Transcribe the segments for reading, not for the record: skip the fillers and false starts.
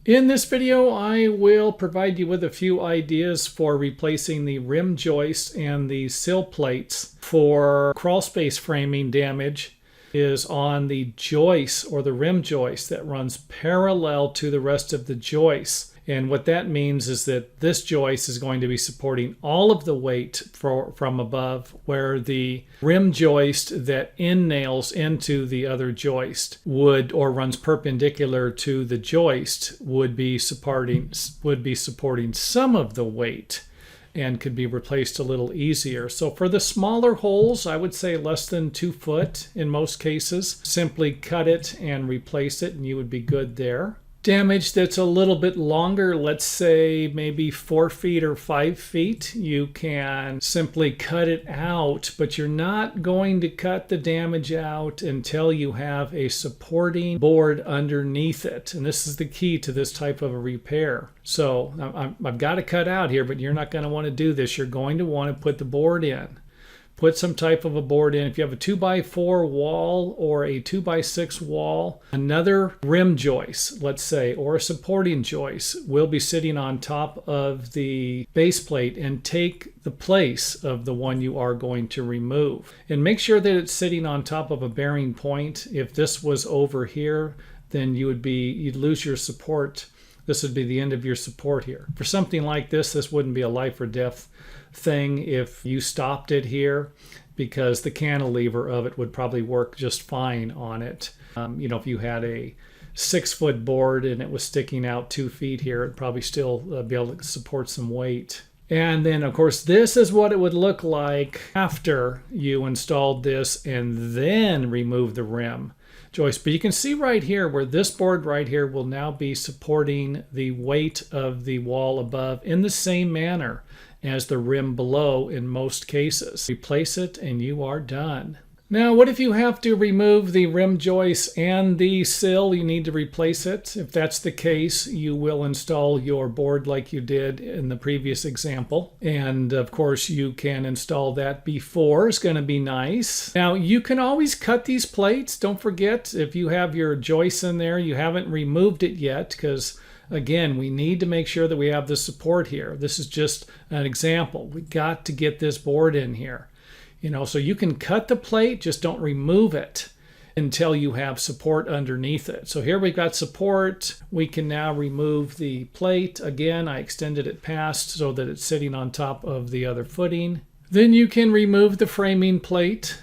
In this video, I will provide you with a few ideas for replacing the rim joist and the sill plates for crawl space framing. Damage is on the joist or the rim joist that runs parallel to the rest of the joists. And what that means is that this joist is going to be supporting all of the weight from above, where the rim joist that end nails into the other joist would, or runs perpendicular to the joist, would be supporting some of the weight and could be replaced a little easier. So for the smaller holes, I would say less than 2 foot in most cases, simply cut it and replace it and you would be good there. Damage that's a little bit longer, let's say maybe 4 feet or 5 feet, you can simply cut it out, but you're not going to cut the damage out until you have a supporting board underneath it. And this is the key to this type of a repair. So I've got to cut out here, but you're not going to want to do this. You're going to want to put the board in. Put some type of a board in. If you have a 2x4 wall or a 2x6 wall, another rim joist, let's say, or a supporting joist will be sitting on top of the base plate and take the place of the one you are going to remove. And make sure that it's sitting on top of a bearing point. If this was over here, then you'd lose your support. This would be the end of your support here. For something like this wouldn't be a life or death thing if you stopped it here, because the cantilever of it would probably work just fine on it. If you had a 6-foot board and it was sticking out 2 feet here, it'd probably still be able to support some weight. And then, of course, this is what it would look like after you installed this and then remove the rim joist. But you can see right here where this board right here will now be supporting the weight of the wall above in the same manner as the rim below in most cases. Replace it and you are done. Now, what if you have to remove the rim joist and the sill? You need to replace it. If that's the case, you will install your board like you did in the previous example. And of course, you can install that before. It's going to be nice. Now, you can always cut these plates. Don't forget, if you have your joist in there, you haven't removed it yet, because again, we need to make sure that we have the support here. This is just an example. We got to get this board in here. So you can cut the plate, just don't remove it until you have support underneath it. So here we've got support. We can now remove the plate. Again, I extended it past so that it's sitting on top of the other footing. Then you can remove the framing plate.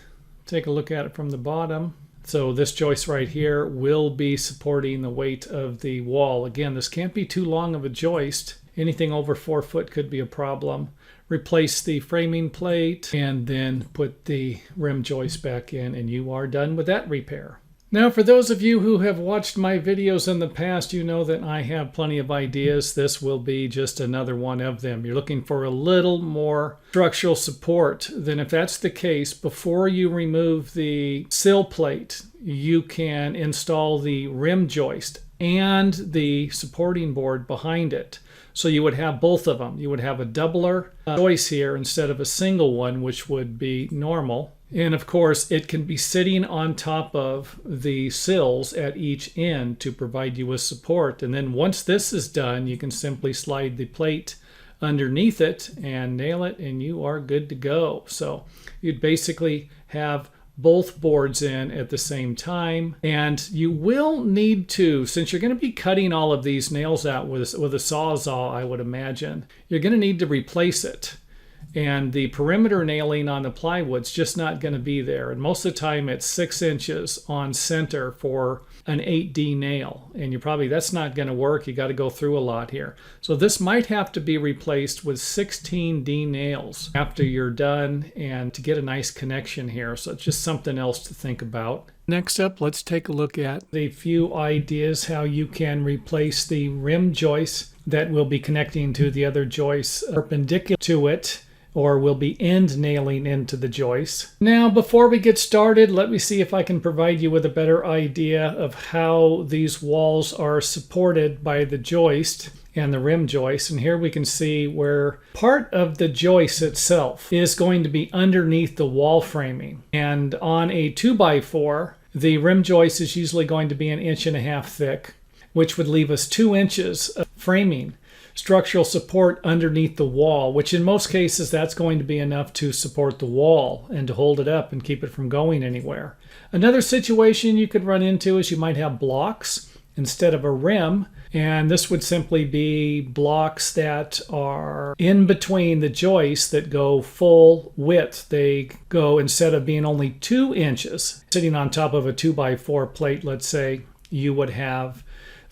Take a look at it from the bottom. So this joist right here will be supporting the weight of the wall. Again, this can't be too long of a joist. Anything over 4 foot could be a problem. Replace the framing plate and then put the rim joist back in and you are done with that repair. Now, for those of you who have watched my videos in the past, you know that I have plenty of ideas. This will be just another one of them. You're looking for a little more structural support. Then if that's the case, before you remove the sill plate, you can install the rim joist and the supporting board behind it. So you would have both of them. You would have a doubler joist here instead of a single one, which would be normal. And of course, it can be sitting on top of the sills at each end to provide you with support. And then once this is done, you can simply slide the plate underneath it and nail it, and you are good to go. So you'd basically have both boards in at the same time. And you will need to, since you're going to be cutting all of these nails out with a Sawzall, I would imagine, you're going to need to replace it. And the perimeter nailing on the plywood's just not going to be there. And most of the time it's 6 inches on center for an 8D nail. And that's not going to work. You got to go through a lot here. So this might have to be replaced with 16D nails after you're done, and to get a nice connection here. So it's just something else to think about. Next up, let's take a look at a few ideas how you can replace the rim joist that will be connecting to the other joists perpendicular to it, or will be end nailing into the joist. Now, before we get started, let me see if I can provide you with a better idea of how these walls are supported by the joist and the rim joist. And here we can see where part of the joist itself is going to be underneath the wall framing. And on a 2x4, the rim joist is usually going to be 1.5 inches thick. which would leave us 2 inches of framing structural support underneath the wall, which in most cases that's going to be enough to support the wall and to hold it up and keep it from going anywhere. Another situation you could run into is you might have blocks instead of a rim, and this would simply be blocks that are in between the joists that go full width. They go, instead of being only 2 inches sitting on top of a 2x4 plate, let's say, you would have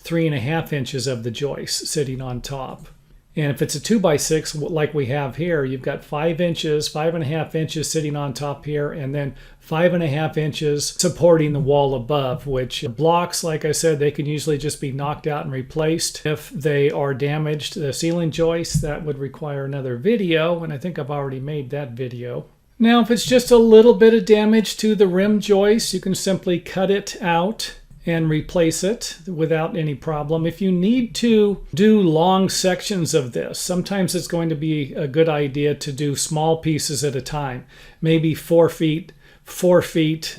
3.5 inches of the joist sitting on top. And if it's a 2x6 like we have here, you've got 5 inches, 5.5 inches sitting on top here, and then 5.5 inches supporting the wall above, which blocks, like I said, they can usually just be knocked out and replaced. If they are damaged, the ceiling joists, that would require another video, and I think I've already made that video. Now, if it's just a little bit of damage to the rim joist, you can simply cut it out and replace it without any problem. If you need to do long sections of this, sometimes it's going to be a good idea to do small pieces at a time, maybe 4 feet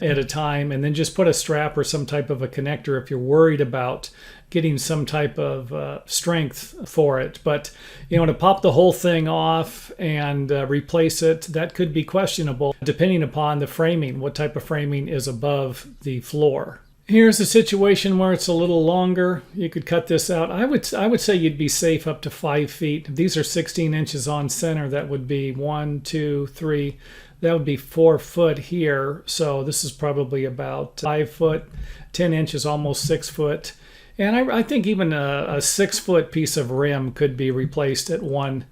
at a time, and then just put a strap or some type of a connector if you're worried about getting some type of strength for it. But to pop the whole thing off and replace it, that could be questionable depending upon the framing, what type of framing is above the floor. Here's a situation where it's a little longer. You could cut this out. I would say you'd be safe up to 5 feet. If these are 16 inches on center, that would be 1, 2, 3. That would be 4 foot here. So this is probably about 5 foot, 10 inches, almost 6 foot. And I think even a 6 foot piece of rim could be replaced at one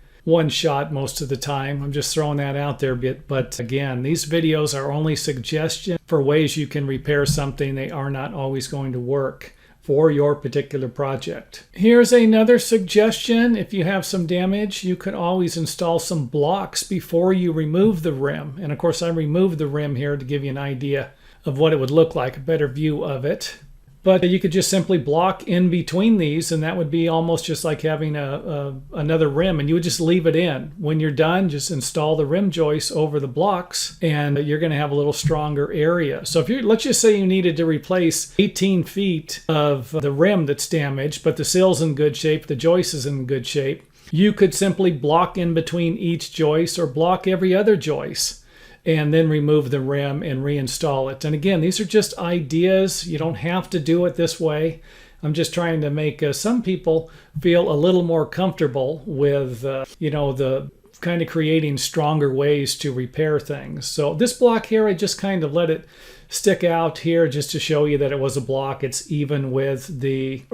shot most of the time. I'm just throwing that out there a bit. But again, these videos are only suggestions for ways you can repair something. They are not always going to work for your particular project. Here's another suggestion. If you have some damage, you can always install some blocks before you remove the rim. And of course, I removed the rim here to give you an idea of what it would look like, a better view of it. But you could just simply block in between these, and that would be almost just like having another rim, and you would just leave it in. When you're done, just install the rim joist over the blocks, and you're going to have a little stronger area. So if let's just say you needed to replace 18 feet of the rim that's damaged, but the sill's in good shape, the joist is in good shape, you could simply block in between each joist or block every other joist, and then remove the rim and reinstall it. And again, these are just ideas. You don't have to do it this way. I'm just trying to make some people feel a little more comfortable with, the kind of creating stronger ways to repair things. So this block here, I just kind of let it stick out here just to show you that it was a block. It's even with the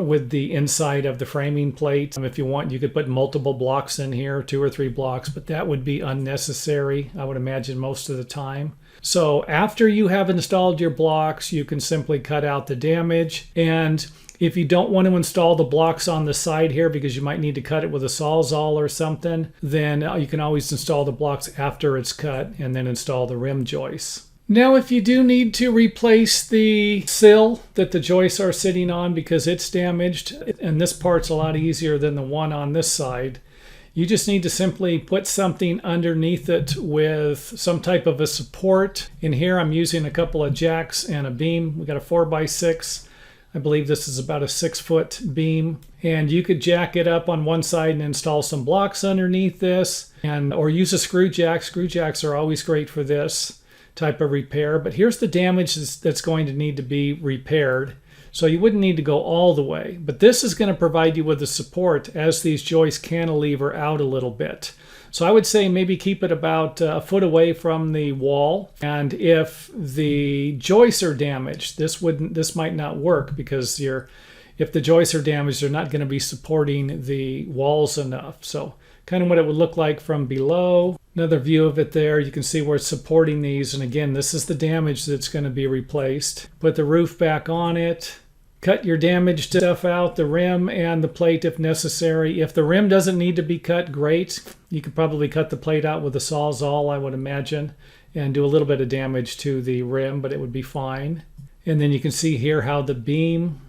inside of the framing plate. If you want, you could put multiple blocks in here, 2 or 3 blocks, but that would be unnecessary, I would imagine, most of the time. So after you have installed your blocks, you can simply cut out the damage. And if you don't want to install the blocks on the side here because you might need to cut it with a Sawzall or something, then you can always install the blocks after it's cut and then install the rim joists. Now, if you do need to replace the sill that the joists are sitting on because it's damaged, and this part's a lot easier than the one on this side, you just need to simply put something underneath it with some type of a support. In here, I'm using a couple of jacks and a beam. We got a 4x6. I believe this is about a 6 foot beam, and you could jack it up on one side and install some blocks underneath this, or use a screw jack. Screw jacks are always great for this type of repair, but here's the damage that's going to need to be repaired. So you wouldn't need to go all the way, but this is going to provide you with the support as these joists cantilever out a little bit. So I would say maybe keep it about a foot away from the wall. And if the joists are damaged, this might not work because if the joists are damaged, they're not going to be supporting the walls enough. So kind of what it would look like from below. Another view of it there. You can see where it's supporting these. And again, this is the damage that's going to be replaced. Put the roof back on it. Cut your damaged stuff out, the rim and the plate if necessary. If the rim doesn't need to be cut, great. You could probably cut the plate out with a Sawzall, I would imagine, and do a little bit of damage to the rim, but it would be fine. And then you can see here how the beam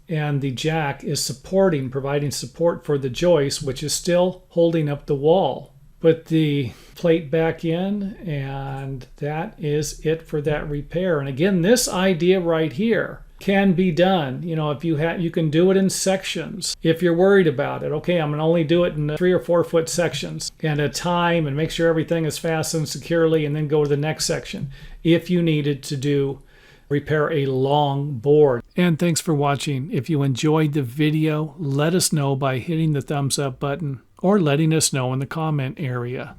and the jack is providing support for the joist, which is still holding up the wall. Put the plate back in, and that is it for that repair. And again, this idea right here can be done. You know, if you can do it in sections. If you're worried about it, okay, I'm going to only do it in 3 or 4 foot sections and a time, and make sure everything is fastened securely, and then go to the next section if you needed to repair a long board. And thanks for watching. If you enjoyed the video, let us know by hitting the thumbs up button or letting us know in the comment area.